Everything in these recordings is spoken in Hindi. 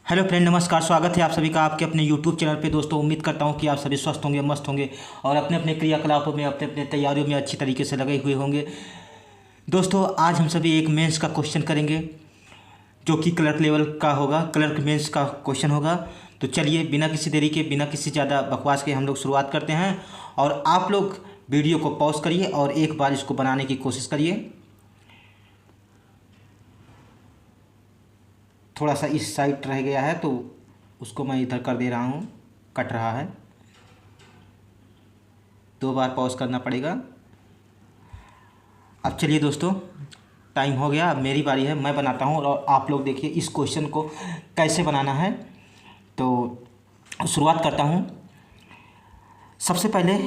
हेलो फ्रेंड, नमस्कार। स्वागत है आप सभी का आपके अपने यूट्यूब चैनल पे। दोस्तों, उम्मीद करता हूँ कि आप सभी स्वस्थ होंगे, मस्त होंगे और अपने अपने क्रियाकलापों में, अपने अपने तैयारियों में अच्छी तरीके से लगे हुए होंगे। दोस्तों, आज हम सभी एक मेंस का क्वेश्चन करेंगे जो कि क्लर्क लेवल का होगा। क्लर्क मेंस का क्वेश्चन होगा। तो चलिए, बिना किसी देरी के, बिना किसी ज़्यादा बकवास के हम लोग शुरुआत करते हैं। और आप लोग वीडियो को पॉज करिए और एक बार इसको बनाने की कोशिश करिए। थोड़ा सा इस साइड रह गया है तो उसको मैं इधर कर दे रहा हूँ, कट रहा है। 2 बार पॉज करना पड़ेगा। अब चलिए दोस्तों, टाइम हो गया, अब मेरी बारी है, मैं बनाता हूँ और आप लोग देखिए इस क्वेश्चन को कैसे बनाना है। तो शुरुआत करता हूँ। सबसे पहले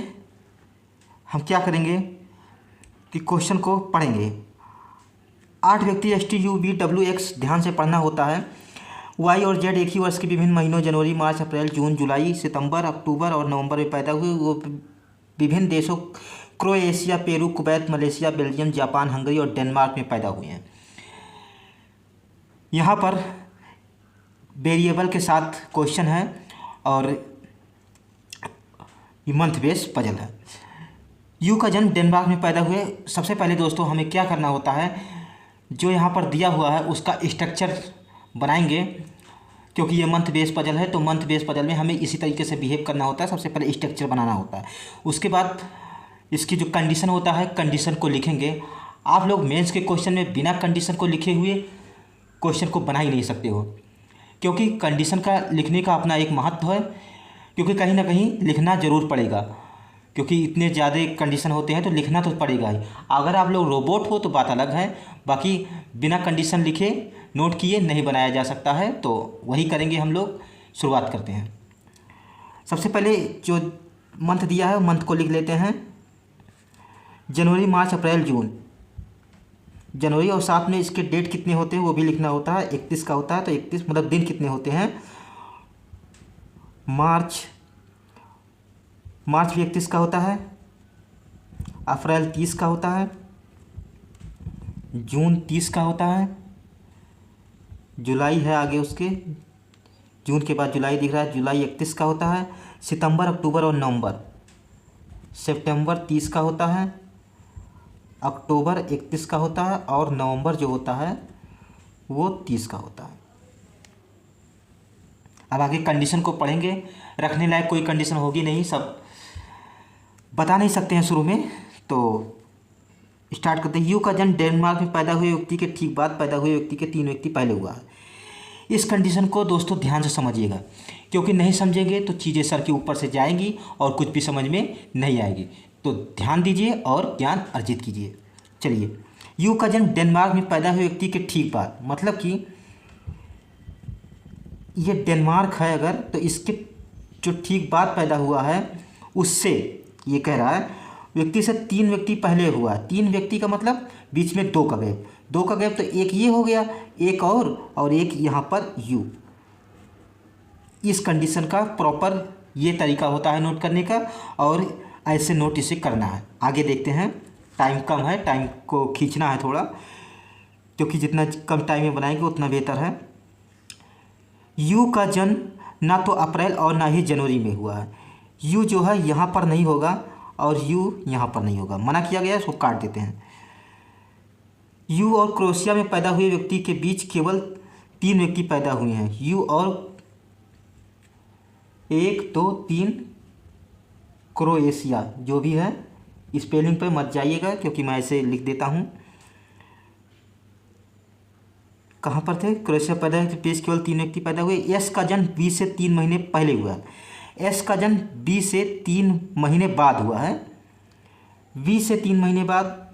हम क्या करेंगे कि क्वेश्चन को पढ़ेंगे। 8 व्यक्ति STUVWX ध्यान से पढ़ना होता है। Y और Z एक ही वर्ष के विभिन्न महीनों जनवरी, मार्च, अप्रैल, जून, जुलाई, सितंबर, अक्टूबर और नवंबर में पैदा हुए। वो विभिन्न देशों Croatia, Peru, Kuwait, Malaysia, Belgium, Japan, Hungary और डेनमार्क में पैदा हुए हैं। यहाँ पर वेरिएबल के साथ क्वेश्चन है और ये मंथ बेस पजल है। यू का जन्म डेनमार्क में पैदा हुए। सबसे पहले दोस्तों हमें क्या करना होता है, जो यहाँ पर दिया हुआ है उसका स्ट्रक्चर बनाएंगे। क्योंकि ये मंथ बेस पजल है तो मंथ बेस पजल में हमें इसी तरीके से बिहेव करना होता है। सबसे पहले स्ट्रक्चर बनाना होता है, उसके बाद इसकी जो कंडीशन होता है कंडीशन को लिखेंगे। आप लोग मेंस के क्वेश्चन में बिना कंडीशन को लिखे हुए क्वेश्चन को बना ही नहीं सकते हो, क्योंकि कंडीशन का लिखने का अपना एक महत्व है। क्योंकि कहीं ना कहीं लिखना ज़रूर पड़ेगा, क्योंकि इतने ज़्यादा कंडीशन होते हैं तो लिखना तो पड़ेगा ही। अगर आप लोग रोबोट हो तो बात अलग है, बाकी बिना कंडीशन लिखे, नोट किए नहीं बनाया जा सकता है। तो वही करेंगे हम लोग। शुरुआत करते हैं। सबसे पहले जो मंथ दिया है मंथ को लिख लेते हैं। जनवरी, मार्च, अप्रैल, जून। जनवरी और साथ में इसके डेट कितने होते हैं वो भी लिखना होता है। 31 का होता है तो 31 मतलब दिन कितने होते हैं। मार्च भी 31 का होता है। अप्रैल 30 का होता है। जून 30 का होता है। जुलाई है आगे उसके, जून के बाद जुलाई दिख रहा है, जुलाई 31 का होता है। सितंबर, अक्टूबर और नवंबर। सितंबर 30 का होता है, अक्टूबर 31 का होता है और नवंबर जो होता है वो 30 का होता है। अब आगे कंडीशन को पढ़ेंगे। रखने लायक कोई कंडीशन होगी नहीं, सब बता नहीं सकते हैं शुरू में। तो स्टार्ट करते हैं। यू का जन्म डेनमार्क में पैदा हुए व्यक्ति के ठीक बाद पैदा हुए व्यक्ति के 3 व्यक्ति पहले हुआ है। इस कंडीशन को दोस्तों ध्यान से समझिएगा, क्योंकि नहीं समझेंगे तो चीज़ें सर के ऊपर से जाएंगी और कुछ भी समझ में नहीं आएगी। तो ध्यान दीजिए और ज्ञान अर्जित कीजिए। चलिए, यू का जन्म डेनमार्क में पैदा हुए व्यक्ति के ठीक बाद, मतलब कि ये डेनमार्क है अगर, तो इसके जो ठीक बाद पैदा हुआ है उससे ये कह रहा है व्यक्ति से 3 व्यक्ति पहले हुआ। 3 व्यक्ति का मतलब बीच में 2 का गैप, 2 का गैप तो एक ये हो गया, एक और एक यहाँ पर यू। इस कंडीशन का प्रॉपर ये तरीका होता है नोट करने का, और ऐसे नोट इसे करना है। आगे देखते हैं। टाइम कम है, टाइम को खींचना है थोड़ा, क्योंकि जितना कम टाइम में बनाएंगे उतना बेहतर है। यू का जन्म ना तो अप्रैल और ना ही जनवरी में हुआ है। यू जो है यहाँ पर नहीं होगा और यू यहाँ पर नहीं होगा, मना किया गया है, इसको काट देते हैं। यू और क्रोएशिया में पैदा हुए व्यक्ति के बीच केवल 3 व्यक्ति पैदा हुए हैं। यू और 1 2 3 क्रोएशिया जो भी है, स्पेलिंग पे मत जाइएगा क्योंकि मैं ऐसे लिख देता हूँ। कहाँ पर थे, क्रोएशिया पैदा हुए पेज केवल 3 व्यक्ति पैदा हुए। एस का जन्म 20 से 3 महीने पहले हुआ है। एस का जन्म 20 से 3 महीने बाद हुआ है। 20 से 3 महीने बाद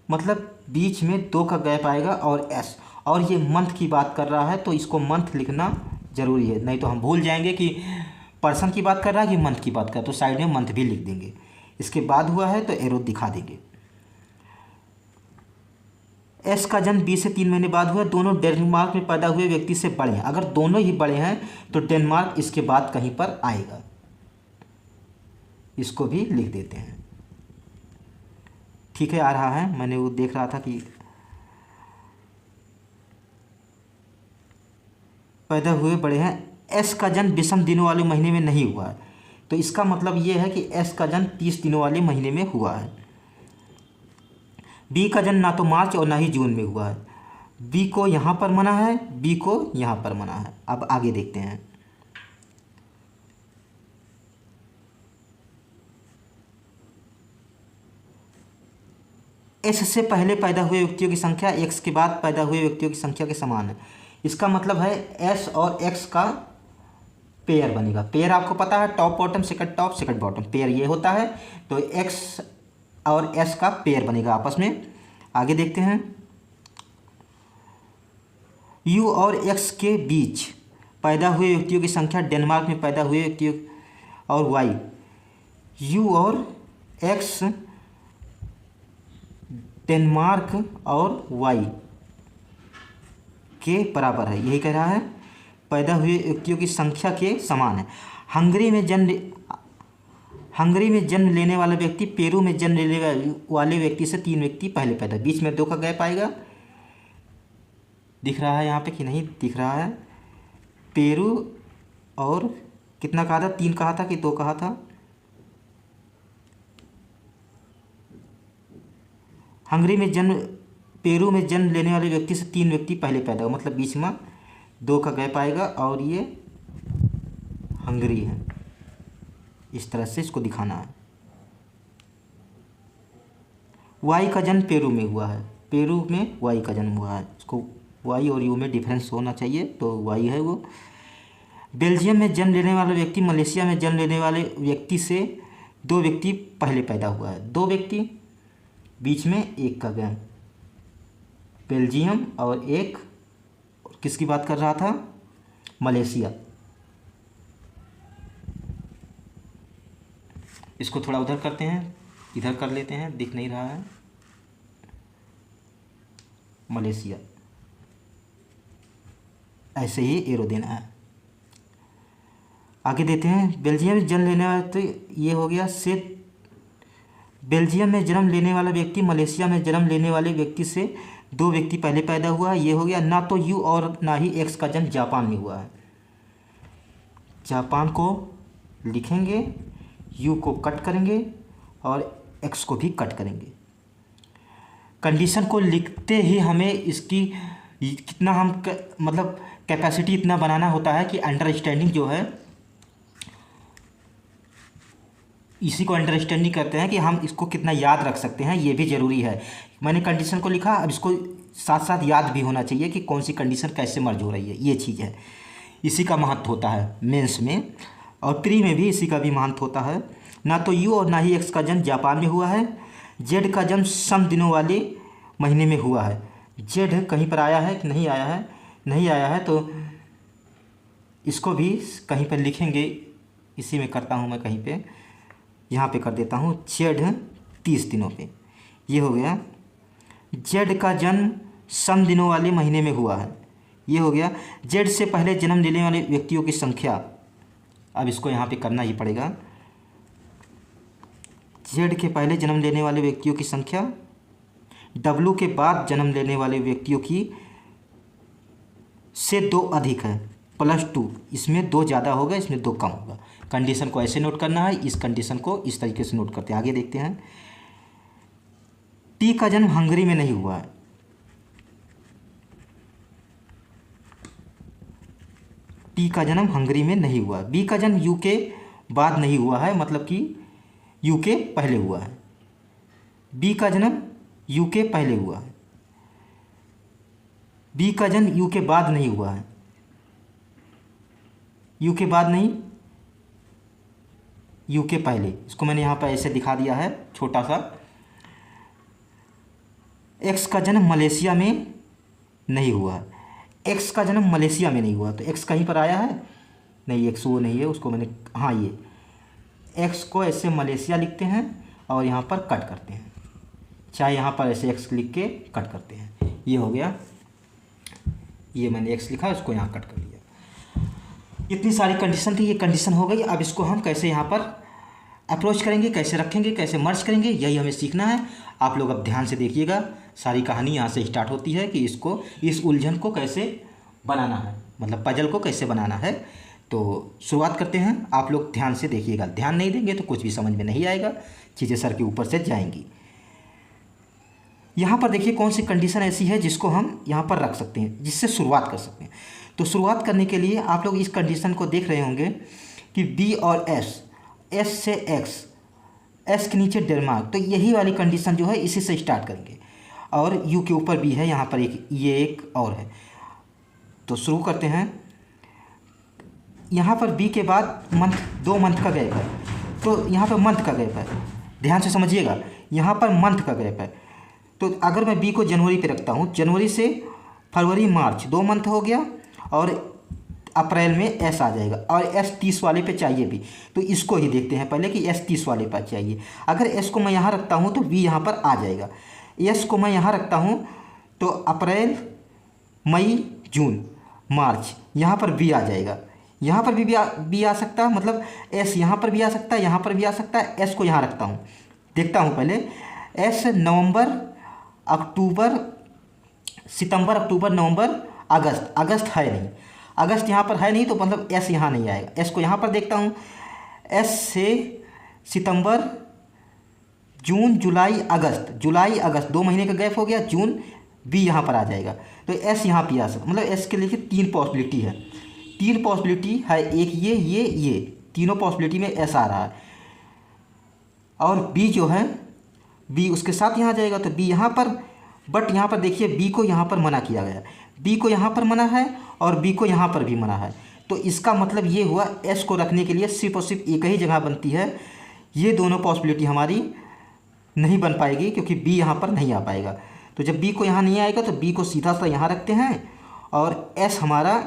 मतलब बीच में 2 का गैप आएगा और एस, और ये मंथ की बात कर रहा है तो इसको मंथ लिखना ज़रूरी है, नहीं तो हम भूल जाएंगे कि पर्सन की बात कर रहा है कि मंथ की बात कर रहा है। तो साइड में मंथ भी लिख देंगे। इसके बाद हुआ है तो एरो दिखा देंगे। एस का जन्म 20 से 3 महीने बाद हुआ। दोनों डेनमार्क में पैदा हुए व्यक्ति से बड़े हैं। अगर दोनों ही बड़े हैं तो डेनमार्क इसके बाद कहीं पर आएगा, इसको भी लिख देते हैं। ठीक है, आ रहा है, मैंने वो देख रहा था कि पैदा हुए बड़े हैं। एस का जन्म विषम दिनों वाले महीने में नहीं हुआ है, तो इसका मतलब ये है कि एस का जन्म 30 दिनों वाले महीने में हुआ है। बी का जन्म ना तो मार्च और ना ही जून में हुआ है। बी को यहाँ पर मना है, बी को यहाँ पर मना है। अब आगे देखते हैं। एस से पहले पैदा हुए व्यक्तियों की संख्या एक्स के बाद पैदा हुए व्यक्तियों की संख्या के समान है। इसका मतलब है एस और एक्स का पेयर बनेगा। पेयर आपको पता है, टॉप सेकंड बॉटम पेयर ये होता है। तो एक्स और एस का पेयर बनेगा आपस में। आगे देखते हैं। यू और एक्स के बीच पैदा हुए व्यक्तियों की संख्या डेनमार्क में पैदा हुए व्यक्तियों और वाई। यू और एक्स डेनमार्क और वाई के बराबर है, यही कह रहा है। पैदा हुए व्यक्तियों की संख्या के समान है। हंगरी में जन्म लेने वाला व्यक्ति पेरू में जन्म लेने वाले व्यक्ति से 3 व्यक्ति पहले पैदा। बीच में 2 का गैप आएगा। दिख रहा है यहाँ पे कि नहीं दिख रहा है? पेरू और कितना कहा था? 3 कहा था कि 2 कहा था? पेरू में जन्म लेने वाले व्यक्ति से 3 व्यक्ति पहले पैदा हो, मतलब बीच में 2 का गैप आएगा और ये हंगरी है। इस तरह से इसको दिखाना है। वाई का जन्म पेरू में हुआ है। पेरू में वाई का जन्म हुआ है। इसको वाई और यू में डिफरेंस होना चाहिए, तो वाई है वो। बेल्जियम में जन्म लेने वाला व्यक्ति मलेशिया में जन्म लेने वाले व्यक्ति से 2 व्यक्ति पहले पैदा हुआ है। 2 व्यक्ति, बीच में 1 का गैप। बेल्जियम और एक, किसकी बात कर रहा था? मलेशिया। इसको थोड़ा उधर करते हैं, इधर कर लेते हैं, दिख नहीं रहा है। मलेशिया, ऐसे ही एरो देना है। आगे देते हैं। बेल्जियम में जन्म लेने वाला, तो ये हो गया से बेल्जियम में जन्म लेने वाला व्यक्ति मलेशिया में जन्म लेने वाले व्यक्ति से 2 व्यक्ति पहले पैदा हुआ, ये हो गया। ना तो यू और ना ही एक्स का जन्म जापान में हुआ है। जापान को लिखेंगे, यू को कट करेंगे और एक्स को भी कट करेंगे। कंडीशन को लिखते ही हमें इसकी कितना मतलब कैपेसिटी इतना बनाना होता है कि अंडरस्टैंडिंग जो है, इसी को अंडरस्टैंडिंग करते हैं कि हम इसको कितना याद रख सकते हैं, ये भी ज़रूरी है। मैंने कंडीशन को लिखा, अब इसको साथ साथ याद भी होना चाहिए कि कौन सी कंडीशन कैसे मर्ज हो रही है, ये चीज़ है। इसी का महत्व होता है मेंस में, और प्री में भी इसी का भी महत्व होता है। ना तो यू और ना ही एक्स का जन्म जापान में हुआ है। जेड का जन्म सम दिनों वाले महीने में हुआ है। जेड कहीं पर आया है कि नहीं आया है? नहीं आया है, तो इसको भी कहीं पर लिखेंगे। इसी में करता हूँ मैं, कहीं पे यहाँ पे कर देता हूँ जेड 30 दिनों पे। ये हो गया। जेड का जन्म सम दिनों वाले महीने में हुआ है, ये हो गया। जेड से पहले जन्म लेने वाले व्यक्तियों की संख्या, अब इसको यहाँ पे करना ही पड़ेगा। जेड के पहले जन्म लेने वाले व्यक्तियों की संख्या डब्लू के बाद जन्म लेने वाले व्यक्तियों की से 2 अधिक है, +2। इसमें 2 ज़्यादा होगा, इसमें 2 कम होगा। कंडीशन को ऐसे नोट करना है, इस कंडीशन को इस तरीके से नोट करते हैं। आगे देखते हैं। टी का जन्म हंगरी में नहीं हुआ है। टी का जन्म हंगरी में नहीं हुआ। बी का जन्म यू के बाद नहीं हुआ है, मतलब कि यू के पहले हुआ है। बी का जन्म यू के पहले हुआ है। बी का जन्म यू के बाद नहीं हुआ है। यू के बाद नहीं, यू के पहले। इसको मैंने यहाँ पर ऐसे दिखा दिया है छोटा सा। एक्स का जन्म मलेशिया में नहीं हुआ। एक्स का जन्म मलेशिया में नहीं हुआ, तो एक्स कहीं पर आया है? नहीं, एक्स वो नहीं है, उसको मैंने, हाँ ये एक्स को ऐसे मलेशिया लिखते हैं और यहाँ पर कट करते हैं, चाहे यहाँ पर ऐसे एक्स लिख के कट करते हैं। ये हो गया, ये मैंने एक्स लिखा, उसको यहाँ कट कर लिया। इतनी सारी कंडीशन थी, ये कंडीशन हो गई। अब इसको हम कैसे यहाँ पर अप्रोच करेंगे, कैसे रखेंगे, कैसे मर्ज करेंगे, यही हमें सीखना है। आप लोग अब ध्यान से देखिएगा, सारी कहानी यहाँ से स्टार्ट होती है कि इसको, इस उलझन को कैसे बनाना है। मतलब पजल को कैसे बनाना है। तो शुरुआत करते हैं, आप लोग ध्यान से देखिएगा, ध्यान नहीं देंगे तो कुछ भी समझ में नहीं आएगा, चीज़ें सर के ऊपर से जाएंगी। यहाँ पर देखिए कौन सी कंडीशन ऐसी है जिसको हम यहाँ पर रख सकते हैं, जिससे शुरुआत कर सकते हैं। तो शुरुआत करने के लिए आप लोग इस कंडीशन को देख रहे होंगे कि बी और एस, एस से एक्स, एस के नीचे डेनमार्क, तो यही वाली कंडीशन जो है इसी से स्टार्ट करेंगे। और यू के ऊपर बी है, यहाँ पर एक ये एक और है। तो शुरू करते हैं। यहाँ पर बी के बाद मंथ, 2 मंथ का गैप है, तो यहाँ पर मंथ का गैप है, ध्यान से समझिएगा, यहाँ पर मंथ का गैप है। तो अगर मैं बी को जनवरी पे रखता हूँ, जनवरी से फरवरी मार्च 2 मंथ हो गया, और अप्रैल में एस आ जाएगा, और एस 30 वाले पे चाहिए भी, तो इसको ही देखते हैं पहले कि एस 30 वाले पर चाहिए। अगर एस को मैं यहाँ रखता हूँ तो बी यहाँ पर आ जाएगा, एस को मैं यहाँ रखता हूँ तो अप्रैल मई जून मार्च, यहाँ पर बी आ जाएगा, यहाँ पर भी बी आ सकता है, मतलब एस यहाँ पर भी आ सकता है, यहाँ पर भी आ सकता है। एस को यहाँ रखता हूँ, देखता हूँ पहले, एस नवंबर अक्टूबर, सितंबर अक्टूबर नवंबर अगस्त, अगस्त है नहीं, अगस्त यहाँ पर है नहीं, तो मतलब एस यहाँ नहीं आएगा। एस को यहाँ पर देखता हूँ, एस से सितंबर, जून, जुलाई, अगस्त, जुलाई अगस्त 2 महीने का गैप हो गया, जून, बी यहाँ पर आ जाएगा। तो एस यहाँ पे आ सकता, मतलब एस के लिए 3 पॉसिबिलिटी है, 3 पॉसिबिलिटी है, एक ये तीनों पॉसिबिलिटी में एस आ रहा है। और बी जो है, बी उसके साथ यहाँ आ जाएगा, तो बी यहाँ पर, बट यहाँ पर देखिए बी को यहाँ पर मना किया गया, बी को यहाँ पर मना है और बी को यहाँ पर भी मना है। तो इसका मतलब ये हुआ एस को रखने के लिए सिर्फ और सिर्फ एक ही जगह बनती है, ये दोनों पॉसिबिलिटी हमारी नहीं बन पाएगी, क्योंकि बी यहाँ पर नहीं आ पाएगा। तो जब बी को यहाँ नहीं आएगा तो बी को सीधा सा यहाँ रखते हैं, और एस हमारा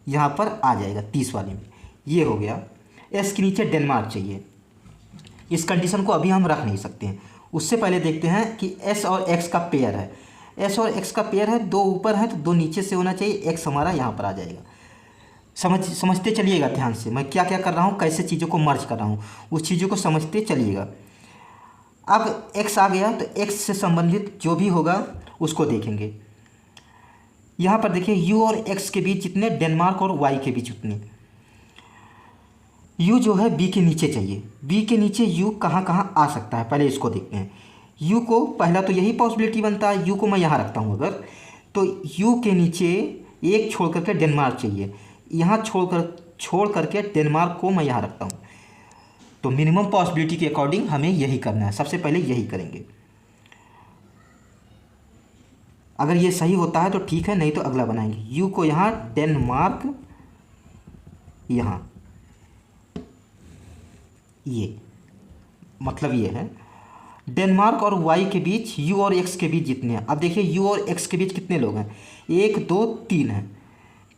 यहाँ पर आ जाएगा 30 वाले में, ये हो गया। एस के नीचे डेनमार्क चाहिए, इस कंडीशन को अभी हम रख नहीं सकते हैं। उससे पहले देखते हैं कि एस और एक्स का पेयर है, एस और एक्स का पेयर है, 2 ऊपर है तो 2 नीचे से होना चाहिए, एक्स हमारा यहाँ पर आ जाएगा। समझते चलिएगा ध्यान से, मैं क्या क्या कर रहा हूँ, कैसे चीज़ों को मर्ज कर रहा हूँ, उस चीज़ों को समझते चलिएगा। अब एक्स आ गया, तो एक्स से संबंधित जो भी होगा उसको देखेंगे। यहाँ पर देखिए यू और एक्स के बीच जितने, डेनमार्क और वाई के बीच उतने, यू जो है बी के नीचे चाहिए, बी के नीचे यू कहाँ कहाँ आ सकता है, पहले इसको देखते हैं। यू को पहला तो यही पॉसिबिलिटी बनता है, यू को मैं यहाँ रखता हूँ अगर, तो यू के नीचे एक छोड़ करके डेनमार्क चाहिए, यहाँ छोड़ करके डेनमार्क को मैं यहाँ रखता हूँ। तो मिनिमम पॉसिबिलिटी के अकॉर्डिंग हमें यही करना है, सबसे पहले यही करेंगे। अगर ये सही होता है तो ठीक है, नहीं तो अगला बनाएंगे। यू को यहाँ, डेनमार्क यहाँ, ये मतलब ये है डेनमार्क और वाई के बीच, यू और एक्स के बीच जितने हैं। अब देखिए यू और एक्स के बीच कितने लोग हैं, 1 2 3 हैं,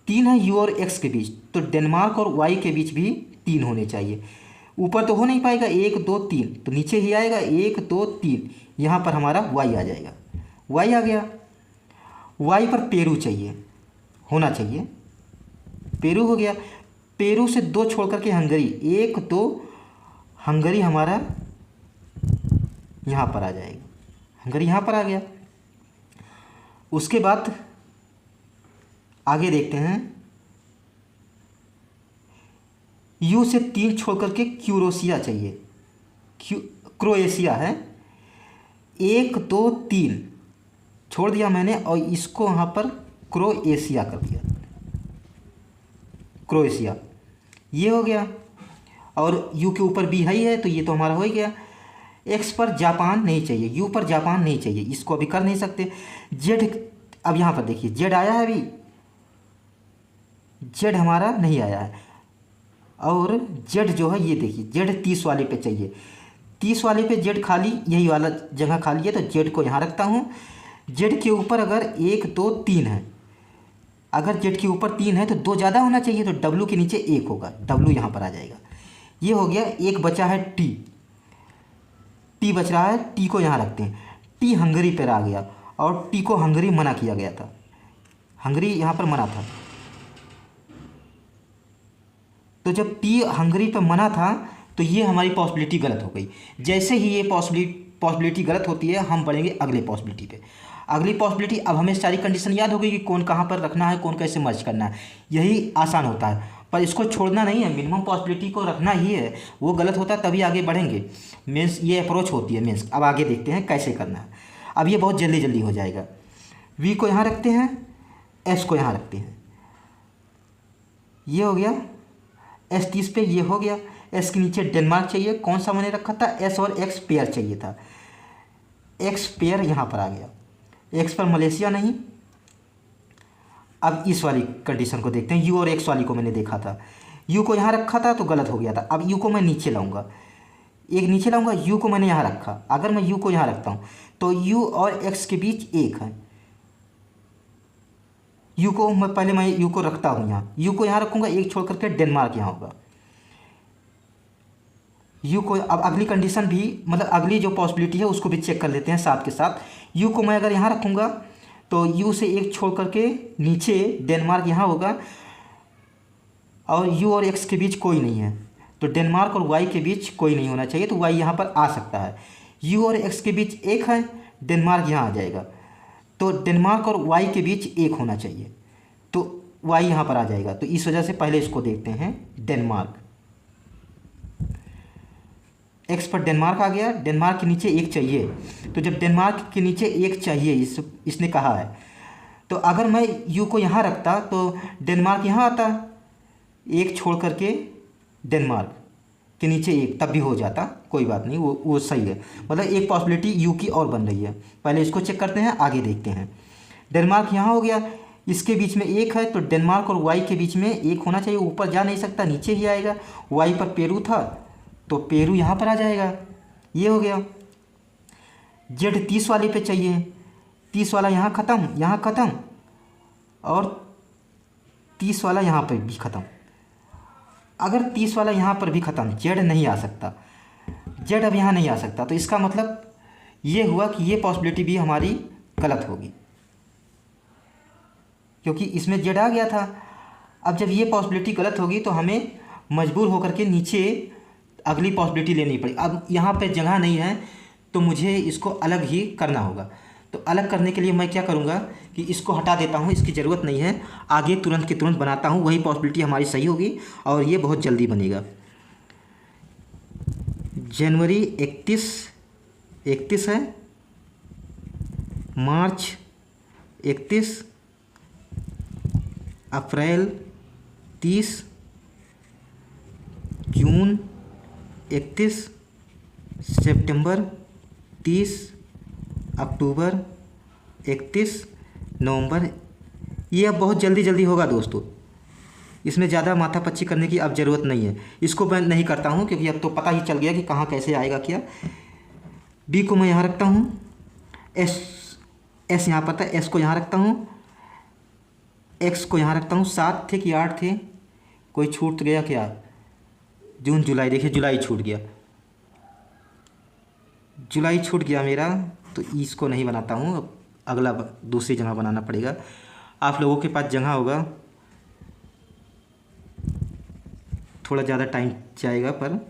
3 है यू और एक्स के बीच, तो डेनमार्क और वाई के बीच भी 3 होने चाहिए। ऊपर तो हो नहीं पाएगा, 1 2 3, तो नीचे ही आएगा 1 2 3, यहाँ पर हमारा वाई आ जाएगा, वाई आ गया। वाई पर पेरू चाहिए, होना चाहिए, पेरू हो गया। पेरू से 2 छोड़ करके हंगरी, 1 2, हंगरी हमारा यहाँ पर आ जाएगा, हंगरी यहाँ पर आ गया। उसके बाद आगे देखते हैं, यू से 3 छोड़ करके क्यूरोसिया चाहिए, क्रोएशिया है, 1 2 3 छोड़ दिया मैंने, और इसको यहाँ पर क्रोएशिया कर दिया, क्रोएशिया, ये हो गया। और यू के ऊपर बी है, तो ये तो हमारा हो ही गया। एक्स पर जापान नहीं चाहिए, यू पर जापान नहीं चाहिए, इसको अभी कर नहीं सकते। जेड, अब यहाँ पर देखिए जेड आया है, अभी जेड हमारा नहीं आया है, और जेड जो है ये देखिए जेड 30 वाले पे चाहिए, 30 वाले पे जेड खाली, यही वाला जगह खाली है, तो जेड को यहाँ रखता हूँ। जेड के ऊपर अगर 1 2 3 है, अगर जेड के ऊपर 3 है तो 2 ज़्यादा होना चाहिए, तो डब्लू के नीचे 1 होगा, डब्लू यहाँ पर आ जाएगा। ये हो गया। एक बचा है टी, टी बच रहा है, टी को यहाँ रखते हैं। टी हंगरी पर आ गया, और टी को हंगरी मना किया गया था, हंगरी यहाँ पर मना था। तो जब टी हंगरी पर मना था तो ये हमारी पॉसिबिलिटी गलत हो गई। जैसे ही ये पॉसिबिलिटी गलत होती है, हम बढ़ेंगे अगले पॉसिबिलिटी पे। अगली पॉसिबिलिटी, अब हमें सारी कंडीशन याद होगी कि कौन कहाँ पर रखना है, कौन कैसे मर्ज करना है, यही आसान होता है। पर इसको छोड़ना नहीं है, मिनिमम पॉसिबिलिटी को रखना ही है। वो गलत होता है तभी आगे बढ़ेंगे। मीन्स ये अप्रोच होती है मीन्स। अब आगे देखते हैं कैसे करना है। अब ये बहुत जल्दी जल्दी हो जाएगा। वी को यहाँ रखते हैं, एस को यहाँ रखते हैं, ये हो गया। एस 30 पे ये हो गया। एस के नीचे डेनमार्क चाहिए, कौन सा मैंने रखा था, एस और एक्स पेयर चाहिए था। एक्स पेयर यहाँ पर आ गया, एक्स पर मलेशिया नहीं। अब इस वाली कंडीशन को देखते हैं, यू और एक्स वाली को मैंने देखा था, यू को यहाँ रखा था तो गलत हो गया था। अब यू को मैं नीचे लाऊंगा, एक नीचे लाऊंगा, यू को मैंने यहाँ रखा। अगर मैं यू को यहाँ रखता हूँ तो यू और एक्स के बीच एक है। यू को मैं यू को रखता हूँ यहाँ, यू को यहाँ रखूँगा, एक छोड़ करके डेनमार्क यहाँ होगा। यू को अब अगली कंडीशन भी, मतलब अगली जो पॉसिबिलिटी है उसको भी चेक कर लेते हैं साथ के साथ। यू को मैं अगर यहाँ रखूँगा तो यू से एक छोड़ करके नीचे डेनमार्क यहाँ होगा, और यू और एक्स के बीच कोई नहीं है तो डेनमार्क और वाई के बीच कोई नहीं होना चाहिए, तो वाई यहाँ पर आ सकता है। यू और एक्स के बीच एक है, डेनमार्क यहाँ आ जाएगा, तो डेनमार्क और वाई के बीच एक होना चाहिए, तो वाई यहाँ पर आ जाएगा। तो इस वजह से पहले इसको देखते हैं, डेनमार्क। एक्स पर डेनमार्क आ गया, डेनमार्क के नीचे एक चाहिए, तो जब डेनमार्क के नीचे एक चाहिए इसने कहा है, तो अगर मैं यू को यहाँ रखता तो डेनमार्क यहाँ आता, एक छोड़ करके डेनमार्क के नीचे एक, तब भी हो जाता, कोई बात नहीं, वो सही है। मतलब एक पॉसिबिलिटी यू की और बन रही है। पहले इसको चेक करते हैं, आगे देखते हैं। डेनमार्क यहाँ हो गया, इसके बीच में एक है, तो डेनमार्क और वाई के बीच में एक होना चाहिए, ऊपर जा नहीं सकता, नीचे ही आएगा। वाई पर पेरू था तो पेरू यहाँ पर आ जाएगा, ये हो गया। जेड 30 वाले पे चाहिए, 30 वाला यहाँ ख़त्म, और 30 वाला यहाँ पर भी ख़त्म। अगर 30 वाला यहाँ पर भी ख़त्म, जेड नहीं आ सकता, जेड अब यहाँ नहीं आ सकता, तो इसका मतलब ये हुआ कि ये पॉसिबिलिटी भी हमारी गलत होगी, क्योंकि इसमें जेड आ गया था। अब जब ये पॉसिबिलिटी गलत होगी तो हमें मजबूर होकर के नीचे अगली पॉसिबिलिटी लेनी पड़ी। अब यहाँ पे जगह नहीं है तो मुझे इसको अलग ही करना होगा। तो अलग करने के लिए मैं क्या करूँगा कि इसको हटा देता हूँ, इसकी ज़रूरत नहीं है, आगे तुरंत के तुरंत बनाता हूँ, वही पॉसिबिलिटी हमारी सही होगी और ये बहुत जल्दी बनेगा। जनवरी 31 है, मार्च 31, अप्रैल 30, जून 31, सितंबर 30, अक्टूबर 31, नवंबर। ये अब बहुत जल्दी जल्दी होगा दोस्तों, इसमें ज़्यादा माथापच्ची करने की अब ज़रूरत नहीं है। इसको मैं नहीं करता हूँ क्योंकि अब तो पता ही चल गया कि कहाँ कैसे आएगा क्या। बी को मैं यहाँ रखता हूँ, एस यहाँ पर था, एस को यहाँ रखता हूँ, एक्स को यहाँ रखता हूँ। 7 थे कि 8 थे, कोई छूट गया क्या? जून जुलाई, देखिए जुलाई छूट गया, जुलाई छूट गया मेरा, तो इसको नहीं बनाता हूँ, अब अगला दूसरी जगह बनाना पड़ेगा। आप लोगों के पास जगह होगा, थोड़ा ज़्यादा टाइम जाएगा, पर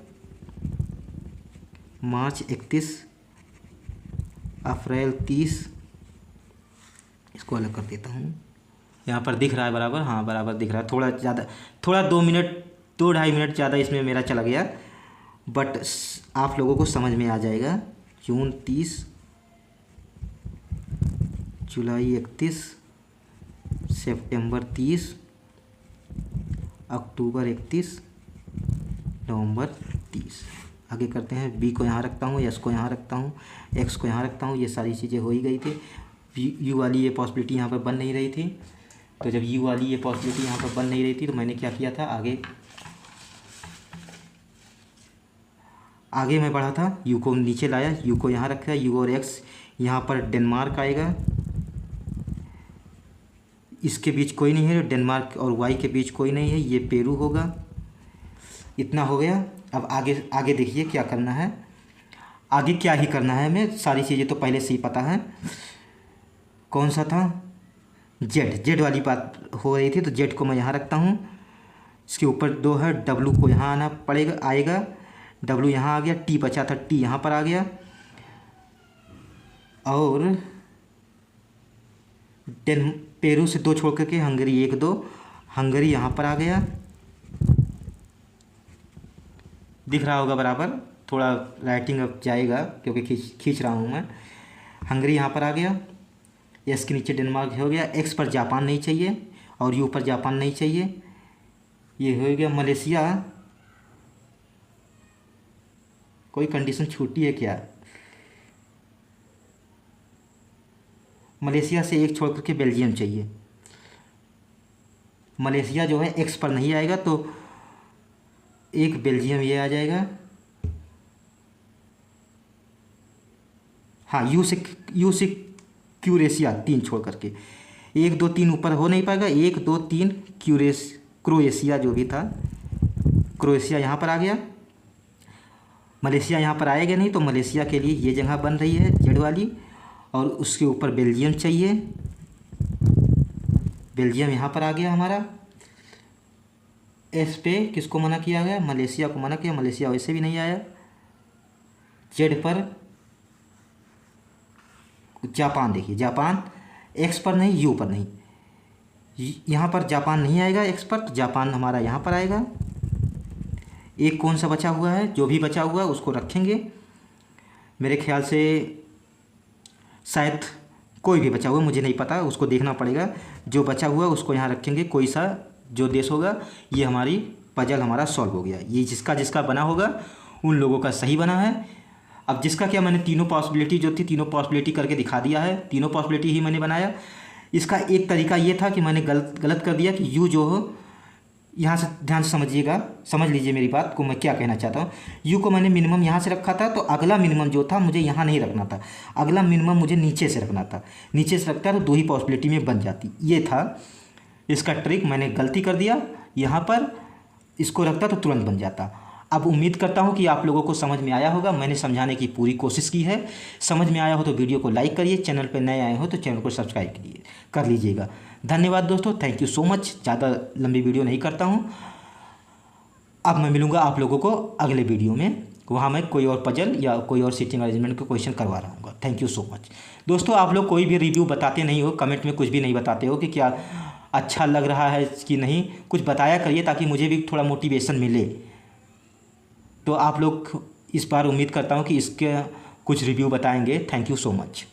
मार्च 31, अप्रैल 30, इसको अलग कर देता हूँ। यहाँ पर दिख रहा है बराबर, हाँ बराबर दिख रहा है। थोड़ा ज़्यादा, थोड़ा 2-2.5 मिनट ज़्यादा इसमें मेरा चला गया, बट आप लोगों को समझ में आ जाएगा। जून 30, जुलाई 31, सितंबर 30, अक्टूबर 31, नवंबर 30। आगे करते हैं। बी को यहाँ रखता हूँ, एस को यहाँ रखता हूँ, एक्स को यहाँ रखता हूँ। ये सारी चीज़ें हो ही गई थी। यू वाली ये पॉसिबिलिटी यहाँ पर बन नहीं रही थी, तो जब यू वाली ये पॉसिबिलिटी यहाँ पर बन नहीं रही थी तो मैंने क्या किया था, आगे मैं बढ़ा था, यू को नीचे लाया, यू को यहाँ रखा, यू और एक्स यहाँ पर डेनमार्क आएगा, इसके बीच कोई नहीं है, डेनमार्क और वाई के बीच कोई नहीं है, ये पेरू होगा। इतना हो गया। अब आगे देखिए क्या करना है, आगे क्या ही करना है, हमें सारी चीज़ें तो पहले से ही पता है। कौन सा था, जेड वाली बात हो रही थी, तो जेड को मैं यहाँ रखता हूँ। इसके ऊपर 2 है, डब्लू को यहाँ आना पड़ेगा, आएगा, डब्लू यहाँ आ गया, टी बचा था, टी यहाँ पर आ गया, और पेरू से 2 छोड़ करके हंगरी 1 2, हंगरी यहाँ पर आ गया, दिख रहा होगा बराबर, थोड़ा राइटिंग अब जाएगा क्योंकि खींच रहा हूँ मैं। हंगरी यहाँ पर आ गया, एस के नीचे डेनमार्क हो गया, एक्स पर जापान नहीं चाहिए और यू पर जापान नहीं चाहिए, ये हो गया मलेशिया। कोई कंडीशन छूटी है क्या? मलेशिया से 1 छोड़ करके बेल्जियम चाहिए। मलेशिया जो है एक्स पर नहीं आएगा तो एक बेल्जियम ये आ जाएगा। हाँ, यू से क्यूरेशिया 3 छोड़ करके, 1 2 3 ऊपर हो नहीं पाएगा, 1 2 3 क्रोएशिया जो भी था, क्रोएशिया यहाँ पर आ गया। मलेशिया यहाँ पर आएगा नहीं तो मलेशिया के लिए ये जगह बन रही है जेड वाली, और उसके ऊपर बेल्जियम चाहिए, बेल्जियम यहाँ पर आ गया हमारा। एस पे किसको मना किया गया? मलेशिया को मना किया, मलेशिया वैसे भी नहीं आया। जेड पर जापान, देखिए जापान एक्स पर नहीं यू पर नहीं, यहाँ पर जापान नहीं आएगा एक्स पर, तो जापान हमारा यहाँ पर आएगा। एक कौन सा बचा हुआ है? जो भी बचा हुआ है उसको रखेंगे, मेरे ख्याल से शायद कोई भी बचा हुआ, मुझे नहीं पता, उसको देखना पड़ेगा। जो बचा हुआ है उसको यहाँ रखेंगे, कोई सा जो देश होगा। ये हमारी पजल हमारा सॉल्व हो गया। ये जिसका जिसका बना होगा उन लोगों का सही बना है। अब जिसका क्या, मैंने तीनों पॉसिबिलिटी जो थी तीनों पॉसिबिलिटी करके दिखा दिया है, तीनों पॉसिबिलिटी ही मैंने बनाया। इसका एक तरीका ये था कि मैंने गलत कर दिया कि यू जो हो, यहाँ से ध्यान से समझिएगा, समझ लीजिए मेरी बात को, मैं क्या कहना चाहता हूँ। यू को मैंने मिनिमम यहाँ से रखा था, तो अगला मिनिमम जो था मुझे यहाँ नहीं रखना था, अगला मिनिमम मुझे नीचे से रखना था। नीचे से रखता तो 2 ही पॉसिबिलिटी में बन जाती, ये था इसका ट्रिक। मैंने गलती कर दिया, यहाँ पर इसको रखता तो तुरंत बन जाता। अब उम्मीद करता हूँ कि आप लोगों को समझ में आया होगा, मैंने समझाने की पूरी कोशिश की है। समझ में आया हो तो वीडियो को लाइक करिए, चैनल पर नए आए हो तो चैनल को सब्सक्राइब कर लीजिएगा। धन्यवाद दोस्तों, थैंक यू सो मच। ज़्यादा लंबी वीडियो नहीं करता हूँ। अब मैं मिलूँगा आप लोगों को अगले वीडियो में, वहाँ मैं कोई और पजल या कोई और सीटिंग अरेंजमेंट का क्वेश्चन करवा रहा हूँ। थैंक यू सो मच दोस्तों। आप लोग कोई भी रिव्यू बताते नहीं हो, कमेंट में कुछ भी नहीं बताते हो कि क्या अच्छा लग रहा है कि नहीं, कुछ बताया करिए ताकि मुझे भी थोड़ा मोटिवेशन मिले। तो आप लोग इस बार उम्मीद करता हूँ कि इसके कुछ रिव्यू बताएंगे। Thank you so much.